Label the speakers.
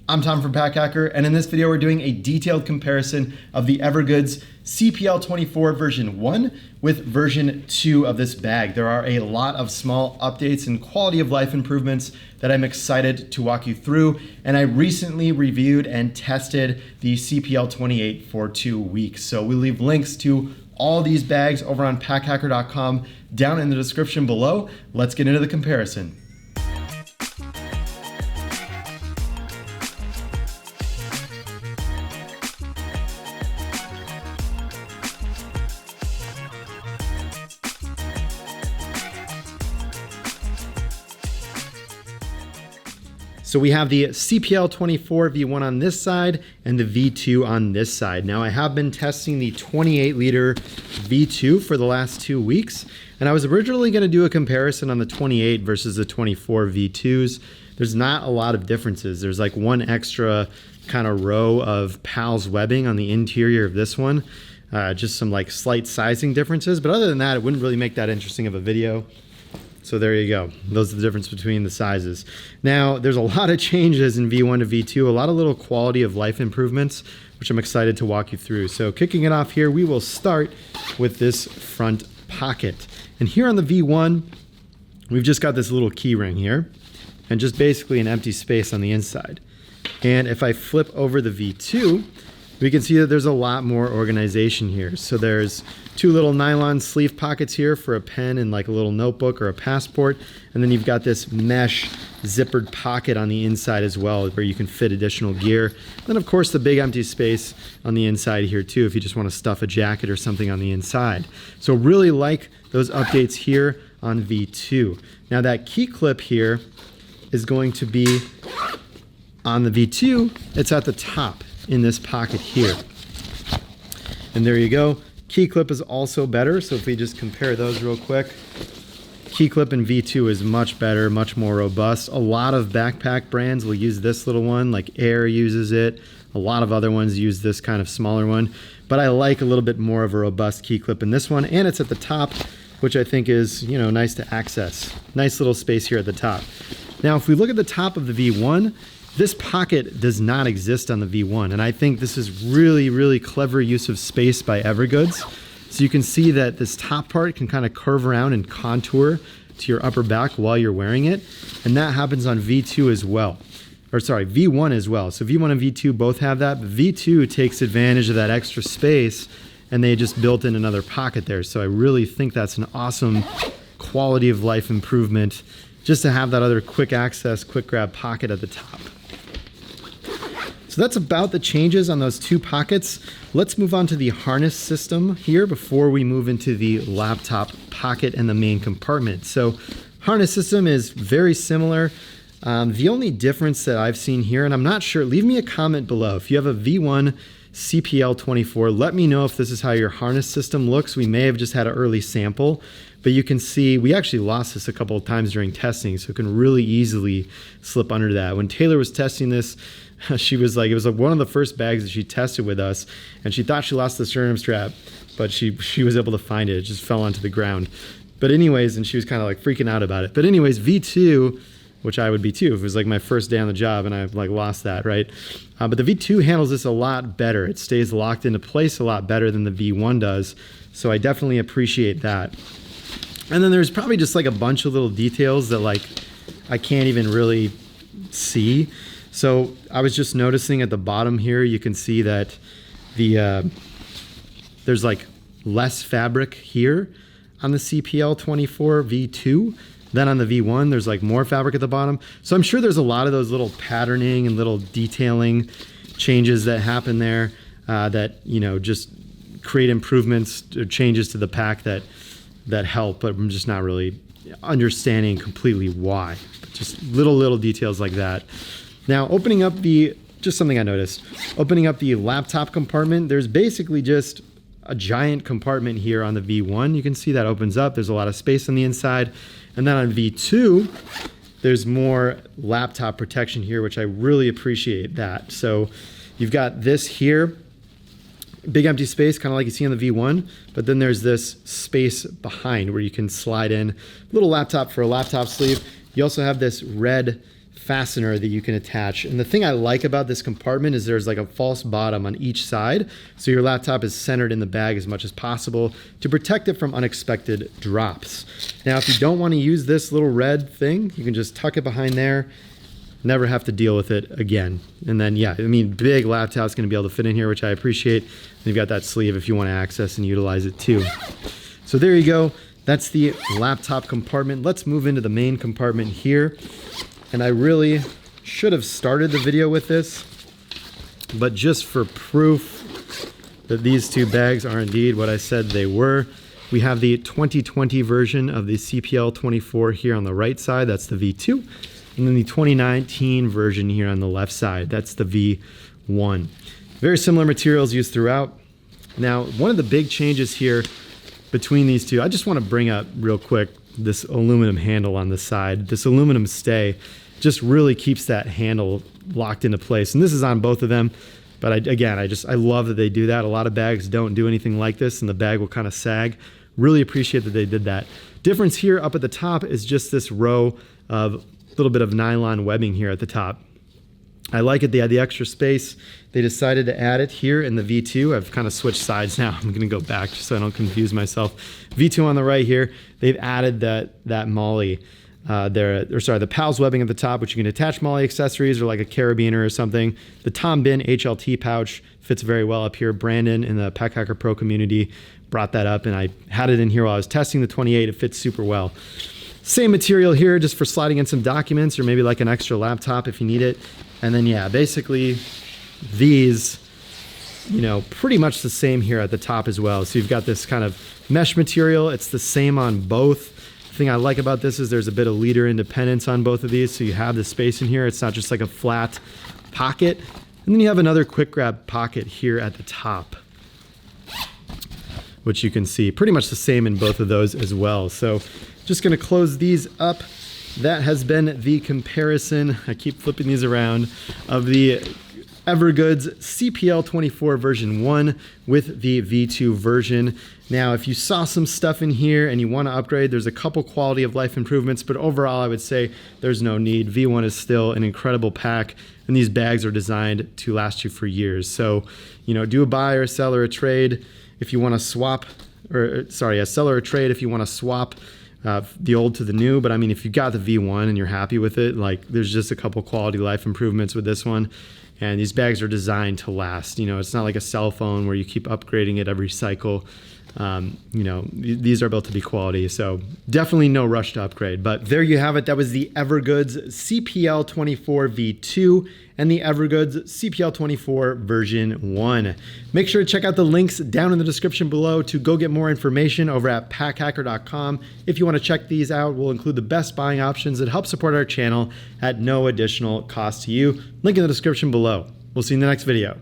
Speaker 1: I'm Tom from Pack Hacker, and in this video we're doing a detailed comparison of the EVERGOODS CPL24 version 1 with version 2 of this bag. There are a lot of small updates and quality of life improvements that I'm excited to walk you through, and I recently reviewed and tested the CPL28 for 2 weeks. So we'll leave links to all these bags over on packhacker.com down in the description below. Let's get into the comparison. So we have the CPL24 V1 on this side and the V2 on this side. Now I have been testing the 28 liter V2 for the last 2 weeks, and I was originally going to do a comparison on the 28 versus the 24 V2s. There's not a lot of differences. There's like one extra kind of row of PALS webbing on the interior of this one. Just some like slight sizing differences, but other than that, it wouldn't really make that interesting of a video. So there you go. Those are the difference between the sizes. Now, there's a lot of changes in V1 to V2, a lot of little quality of life improvements, which I'm excited to walk you through. So kicking it off here, we will start with this front pocket. And here on the V1, we've just got this little key ring here and just basically an empty space on the inside. And if I flip over the V2, we can see that there's a lot more organization here. So there's 2 little nylon sleeve pockets here for a pen and like a little notebook or a passport. And then you've got this mesh zippered pocket on the inside as well, where you can fit additional gear. And then of course the big empty space on the inside here too, if you just want to stuff a jacket or something on the inside. So really like those updates here on V2. Now that key clip here is going to be on the V2, it's at the top in this pocket here. And there you go. Key clip is also better. So if we just compare those real quick, key clip in V2 is much better, much more robust. A lot of backpack brands will use this little one, like Air uses it. A lot of other ones use this kind of smaller one, but I like a little bit more of a robust key clip in this one, and it's at the top, which I think is, you know, nice to access. Nice little space here at the top. Now, if we look at the top of the V1, this pocket does not exist on the V1, and I think this is really, really clever use of space by EVERGOODS. So you can see that this top part can kind of curve around and contour to your upper back while you're wearing it, and that happens on V2 as well. Or sorry, V1 as well. So V1 and V2 both have that, but V2 takes advantage of that extra space, and they just built in another pocket there. So I really think that's an awesome quality of life improvement, just to have that other quick access, quick grab pocket at the top. So that's about the changes on those 2 pockets. Let's move on to the harness system here before we move into the laptop pocket and the main compartment. So harness system is very similar. The only difference that I've seen here, and I'm not sure, leave me a comment below. If you have a V1 CPL24, let me know if this is how your harness system looks. We may have just had an early sample, but you can see we actually lost this a couple of times during testing, so it can really easily slip under that. When Taylor was testing this, she was like, it was like one of the first bags that she tested with us, and she thought she lost the sternum strap, but she was able to find it. It just fell onto the ground. But anyways, and she was kind of like freaking out about it. But anyways, V2, which I would be too if it was like my first day on the job and I like lost that, right? But the V2 handles this a lot better. It stays locked into place a lot better than the V1 does. So I definitely appreciate that. And then there's probably just like a bunch of little details that like I can't even really see. So I was just noticing at the bottom here, you can see that the there's like less fabric here on the CPL24 V2 than on the V1. There's like more fabric at the bottom. So I'm sure there's a lot of those little patterning and little detailing changes that happen there that, you know, just create improvements or changes to the pack that help, but I'm just not really understanding completely why. But just little details like that. Now, opening up just something I noticed, opening up the laptop compartment, there's basically just a giant compartment here on the V1. You can see that opens up. There's a lot of space on the inside. And then on V2, there's more laptop protection here, which I really appreciate that. So you've got this here, big empty space, kind of like you see on the V1, but then there's this space behind where you can slide in a little laptop for a laptop sleeve. You also have this red fastener that you can attach. And the thing I like about this compartment is there's like a false bottom on each side, so your laptop is centered in the bag as much as possible to protect it from unexpected drops. Now, if you don't want to use this little red thing, you can just tuck it behind there, never have to deal with it again. And then, yeah, I mean, big laptop's going to be able to fit in here, which I appreciate. And you've got that sleeve if you want to access and utilize it too. So there you go. That's the laptop compartment. Let's move into the main compartment here. And I really should have started the video with this, but just for proof that these two bags are indeed what I said they were, we have the 2020 version of the CPL24 here on the right side. That's the V2. And then the 2019 version here on the left side. That's the V1. Very similar materials used throughout. Now, one of the big changes here between these two, I just want to bring up real quick this aluminum handle on the side. This aluminum stay just really keeps that handle locked into place. And this is on both of them. But I love that they do that. A lot of bags don't do anything like this, and the bag will kind of sag. Really appreciate that they did that. Difference here up at the top is just this row of a little bit of nylon webbing here at the top. I like it. They had the extra space. They decided to add it here in the V2. I've kind of switched sides now. I'm going to go back just so I don't confuse myself. V2 on the right here. They've added that MOLLE the PALS webbing at the top, which you can attach MOLLE accessories or like a carabiner or something. The Tom Bin HLT pouch fits very well up here. Brandon in the Pack Hacker Pro community brought that up, and I had it in here while I was testing the 28. It fits super well. Same material here, just for sliding in some documents or maybe like an extra laptop if you need it. And then, yeah, basically these, you know, pretty much the same here at the top as well. So you've got this kind of mesh material. It's the same on both. The thing I like about this is there's a bit of leader independence on both of these. So you have the space in here. It's not just like a flat pocket. And then you have another quick grab pocket here at the top, which you can see pretty much the same in both of those as well. So just going to close these up. That has been the comparison, I keep flipping these around, of the EVERGOODS CPL24 version 1 with the V2 version. Now, if you saw some stuff in here and you want to upgrade, there's a couple quality of life improvements, but overall I would say there's no need. V1 is still an incredible pack, and these bags are designed to last you for years. So, you know, do a buy or a sell or a trade if you want to swap, or sorry, a sell or a trade if you want to swap the old to the new. But I mean, if you got the V1 and you're happy with it, like there's just a couple quality life improvements with this one. And these bags are designed to last. You know, it's not like a cell phone where you keep upgrading it every cycle. You know, these are built to be quality, so definitely no rush to upgrade. But there you have it. That was the EVERGOODS CPL24 V2 and the EVERGOODS CPL24 version 1. Make sure to check out the links down in the description below to go get more information over at packhacker.com. If you want to check these out, we'll include the best buying options that help support our channel at no additional cost to you. Link in the description below. We'll see you in the next video.